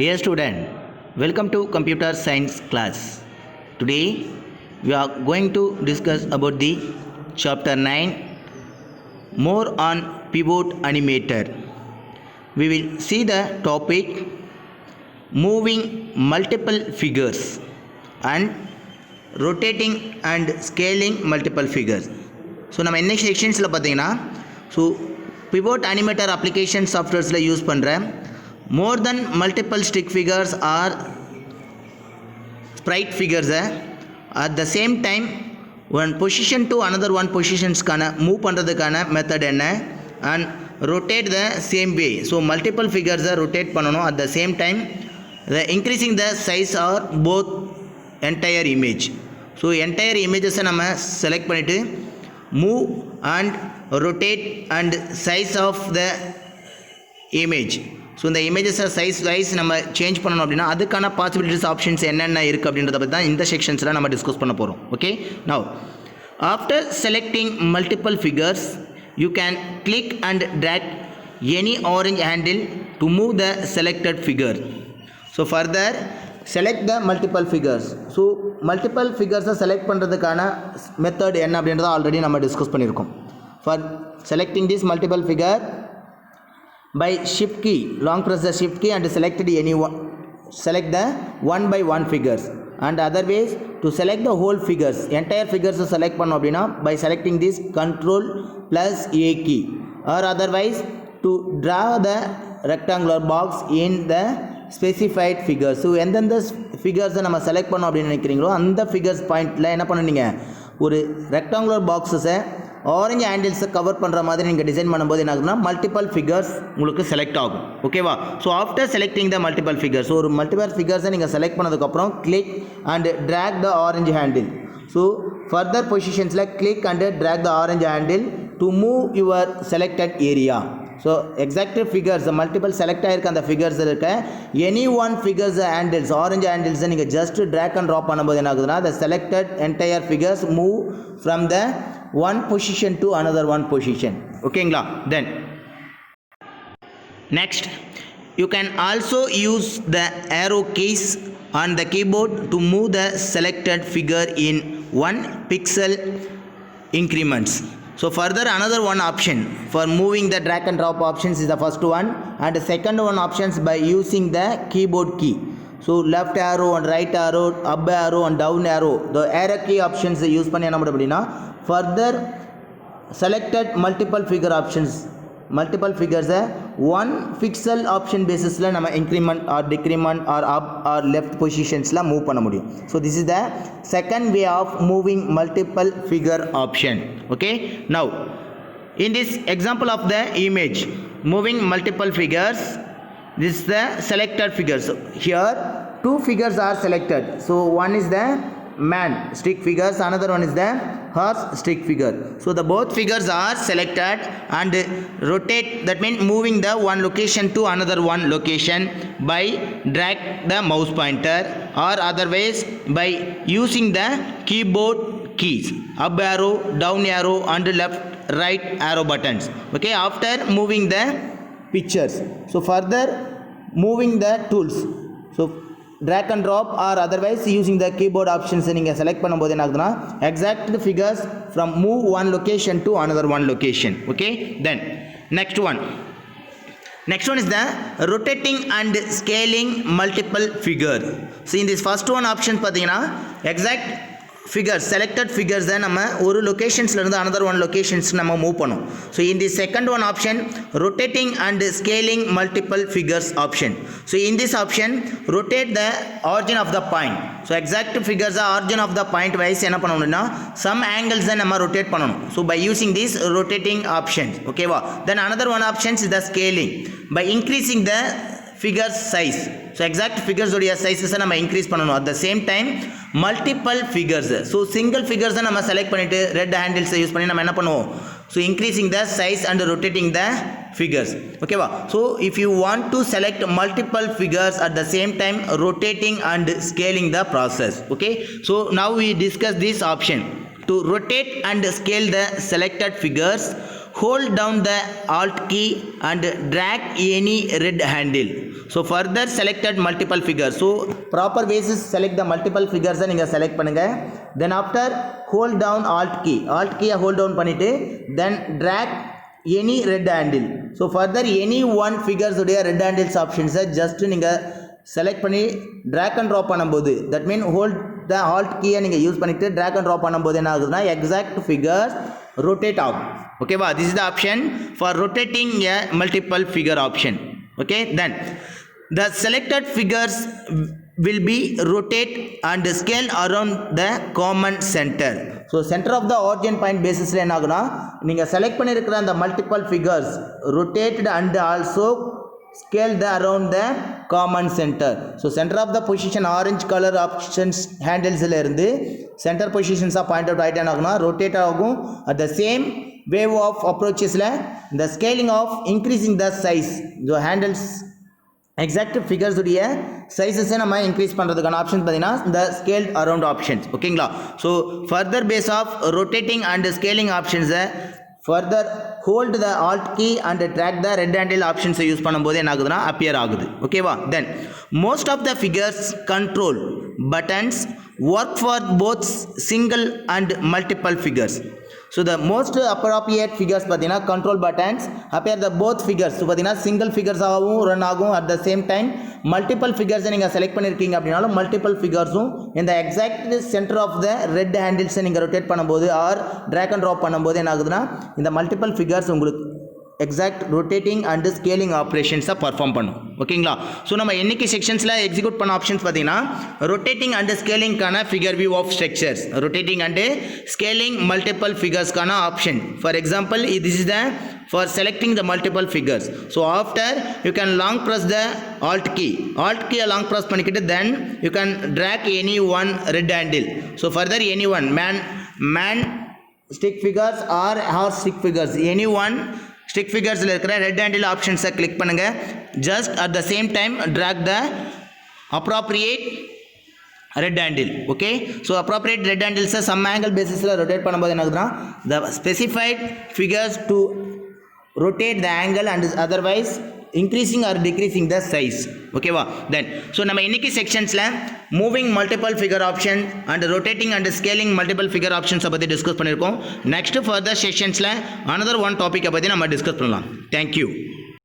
Dear student, welcome to computer science class. Today we are going to discuss about the chapter 9 more on pivot animator. We will see the topic moving multiple figures and rotating and scaling multiple figures. So நம்ம என்ன செக்ஷன்ஸில் பார்த்தீங்கன்னா pivot animator application softwaresல use பண்ணுற more than multiple stick figures or sprite figures at the same time one position to another one positions-கான move பண்ணுறதுக்கான method என்ன and rotate the same way. So multiple figures rotate பண்ணணும் at the same time the increasing the size or both entire image. So entire images நம்ம select பண்ணிவிட்டு move and rotate and size of the image. So இந்த இமேஜஸை size wise நம்ம change பண்ணணும் அப்படின்னா அதுக்கான possibilities options என்னென்ன இருக்குது அப்படின்றத பற்றி தான் இந்த செக்ஷன்ஸில் நம்ம டிஸ்கஸ் பண்ண போகிறோம். Okay, now after selecting multiple figures you can click and drag any orange handle to move the selected figure. So further select the multiple figures. So multiple ஃபிகர்ஸை செலக்ட் பண்ணுறதுக்கான மெத்தட் என்ன அப்படின்றத ஆல்ரெடி நம்ம discuss பண்ணியிருக்கோம். For selecting this multiple figure by shift key, long press the shift key and select any one, select the one by one figures, and other ways to select the whole figures, entire figures select பண்ணோம் அப்படின்னா by selecting this control plus a key, or otherwise to draw the rectangular box in the specified figures. So எந்தெந்த ஃபிகர்ஸை நம்ம select பண்ணோம் அப்படின்னு நினைக்கிறீங்களோ அந்த figures பாயிண்டில் என்ன பண்ணுவீங்க, ஒரு ரெக்டாங்குலர் பாக்ஸஸை ஆரஞ்சு ஹேண்டில்ஸை கவர் பண்ணுற மாதிரி நீங்கள் டிசைன் பண்ணும்போது என்ன ஆகுதுன்னா மல்டிபிள் ஃபிகர்ஸ் உங்களுக்கு செலக்ட் ஆகும். ஓகேவா? So after selecting the multiple figures, ஒரு மல்டிபிள் ஃபிகர்ஸை நீங்கள் செலக்ட் பண்ணதுக்கப்புறம் click and drag the orange handle. So further பொசிஷன்ஸில் click and drag the orange handle to move your selected area. So exact figures multiple select ஆகிருக்க அந்த figures இருக்க any one figures handles orange ஹேண்டில்ஸை நீங்கள் just drag and drop பண்ணும்போது என்ன ஆகுதுன்னா the selected entire figures move from the one position to another one position. ஓகேங்களா? then next you can also use the arrow keys on the keyboard to move the selected figure in 1 pixel increments. So further another one option for moving the drag and drop options is the first one, and the second one options by using the keyboard key. So left arrow and right arrow, up arrow and down arrow, the arrow key options use பண்ணி என்ன பண்ண அப்படின்னா further selected multiple figure options, multiple figures one pixel option basisல நம்ம increment or decrement or up or left positionsல move பண்ண முடியும். So this is the second way of moving multiple figure option. Okay, now in this example of the image moving multiple figures, this is the selected figures. So here two figures are selected. So one is the man stick figures, another one is the horse stick figure. So the both figures are selected and rotate, that means moving the one location to another one location by drag the mouse pointer, or otherwise by using the keyboard keys up arrow, down arrow and left right arrow buttons. Okay, after moving the pictures. So further moving the tools, so drag and drop or otherwise using the keyboard options நீங்கள் select பண்ணும்போது என்ன ஆகுதுன்னா exact figures from move one location to another one location. Okay, then next one is the rotating and scaling multiple figure. So in this first one option பார்த்தீங்கன்னா exact figures, selected figures தான் நம்ம ஒரு லொகேஷன்ஸ்லேருந்து another one locations நம்ம move பண்ணோம். So in the second one option rotating and scaling multiple figures option. So in this option rotate the origin of the point. So exact figures origin of the point wise என்ன பண்ணணும்னா some angles தான் நம்ம rotate பண்ணணும். So by using this rotating options. ஓகேவா? then another one options is the scaling by increasing the figure size. So exact ஃபிகர்ஸோடைய சைஸஸை நம்ம increase பண்ணணும். At the same time multiple figures, so single ஃபிகர்ஸை நம்ம செலக்ட் பண்ணிவிட்டு red ஹேண்டில்ஸை use பண்ணி நம்ம என்ன பண்ணுவோம், so increasing the size and rotating the figures. ஓகேவா? So if you want to select multiple figures at the same time rotating and scaling the process. Okay, so now we discuss this option to rotate and scale the selected figures hold down the alt key and drag any red handle. So further selected multiple figures. So proper ways is select the multiple figures நீங்க select பண்ணுங்க. Then after hold down alt key hold down பண்ணிட்டு then drag any red handle. So further any one figures உடைய red handles options just நீங்க select பண்ணி drag and drop பண்ணும்போது that mean hold the alt key நீங்க use பண்ணிட்டு drag and drop பண்ணும்போது என்ன ஆகுதுன்னா exact figures rotate ஆகும். ஓகேவா, this is the option for rotating a multiple figure option. Okay, then the selected figures will be rotate and scale around the common center. So center of the origin point basis என்ன ஆகுனா நீங்க select பண்ணியிருக்கிற அந்த multiple figures rotated and also scale the around the common center. So center of the position orange color options handles ல இருந்து center positions point out ஆயிட்டே ஆகுனா rotate ஆகும். At the same wave of approaches ல the scaling of increasing the size so handles exact figures உடைய sizes நம்ம increase பண்றதுக்கான option பாத்தீங்கன்னா the scaled around options. ஓகேங்களா, so further base of rotating and scaling options further hold the alt key and drag the red handle options use பண்ணும்போது என்ன ஆகுதுன்னா appear ஆகுது. ஓகேவா, then most of the figures control buttons work for both single and multiple figures. So the most appropriate figures பார்த்தீங்கன்னா control buttons appear the both figures. So பார்த்தீங்கன்னா single figures ஆகவும் run ஆகும். At the same time multiple figures நீங்கள் select பண்ணியிருக்கீங்க அப்படின்னாலும் multiple figuresம் இந்த exact center of the red handles நீங்கள் rotate பண்ணும்போது or drag and drop பண்ணும்போது என்ன ஆகுதுன்னா இந்த multiple figures உங்களுக்கு exact rotating and scaling operations perform பண்ணும். ஓகேங்களா, ஸோ நம்ம இன்னைக்கு செக்ஷன்ஸில் எக்ஸிக்யூட் பண்ண ஆப்ஷன்ஸ் பார்த்தீங்கன்னா ரொட்டேட்டிங் அண்ட் ஸ்கேலிங்கான figure view of structures, rotating and scaling multiple ஃபிகர்ஸ்க்கான option. For example this is the for selecting the multiple figures. So after you can long press the alt key long press பண்ணிக்கிட்டு then you can drag any one red handle. So further any one man stick figures or horse stick figures any one stick figures ல இருக்கிற red handle options click பண்ணுங்க. just at the same time drag the appropriate red handle. okay, so appropriate red handles some angle basis ல rotate பண்ணும்போது என்ன ஆகுதுன்னா the specified figures to rotate the angle and otherwise increasing or decreasing the size. ஓகேவா, then so நம்ம இன்னைக்கு செக்ஷன்ஸ்ல moving multiple figure option and rotating and scaling multiple figure ஆப்ஷன்ஸை பற்றி டிஸ்கஸ் பண்ணியிருக்கோம். நெக்ஸ்ட் ஃபர்தர் செக்ஷன்ஸில் another one டாப்பிக்கை பற்றி நம்ம டிஸ்கஸ் பண்ணலாம். தேங்க்யூ.